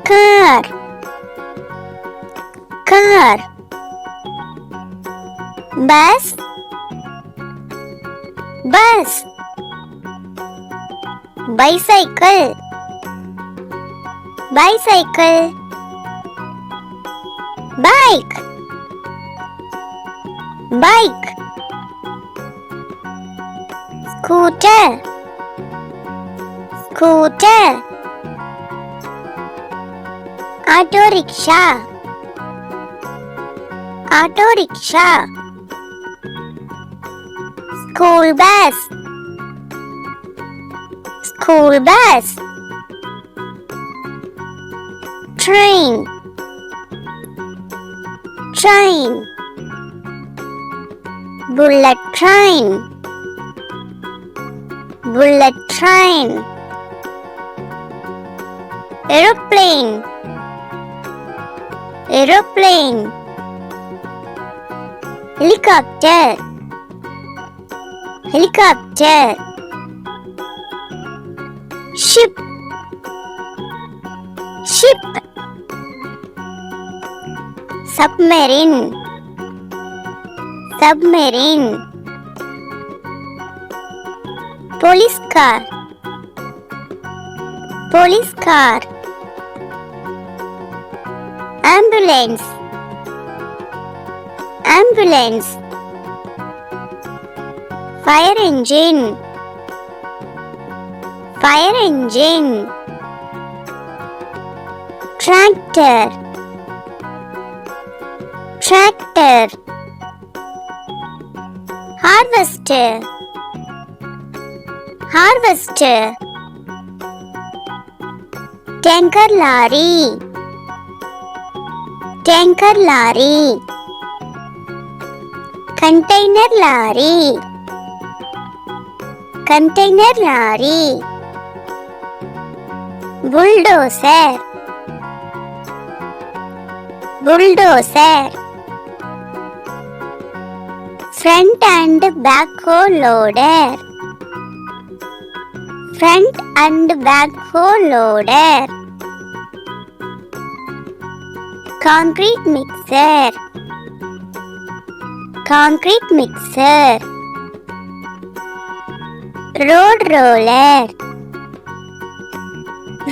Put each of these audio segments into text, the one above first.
car, car. Bus, bus. Bicycle, bicycle. Bike, bike. Scooter, scooter. Auto rickshaw, auto rickshaw. School bus, school bus. Train, train. Bullet train, bullet train. Aeroplane, aeroplane. Helicopter, helicopter. Ship, ship. Submarine, submarine. Police car, police car. Ambulance, ambulance. Fire engine, fire engine. Tractor, tractor. Harvester, harvester. Tanker lorry, tanker lorry. Container lorry, container lorry. Bulldozer, bulldozer. Front and backhoe loader, front and backhoe loader. Concrete mixer, concrete mixer. Road roller,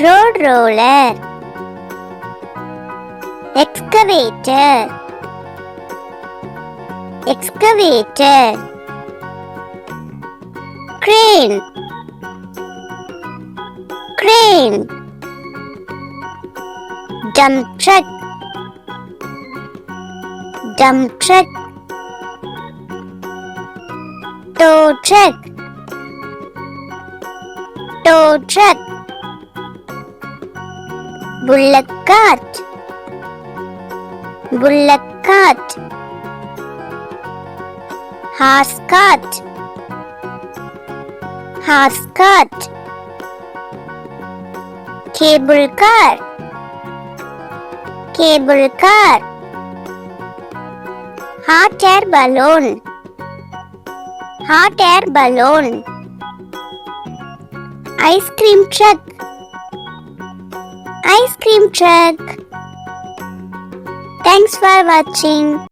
road roller. Excavator, excavator. Crane, crane. Dump truck, dump truck. Tow truck, tow truck. Bullock cart, bullock cart. Horse cart, horse cart. Cable car, cable car. Hot air balloon, hot air balloon. Ice cream truck, ice cream truck. Thanks for watching.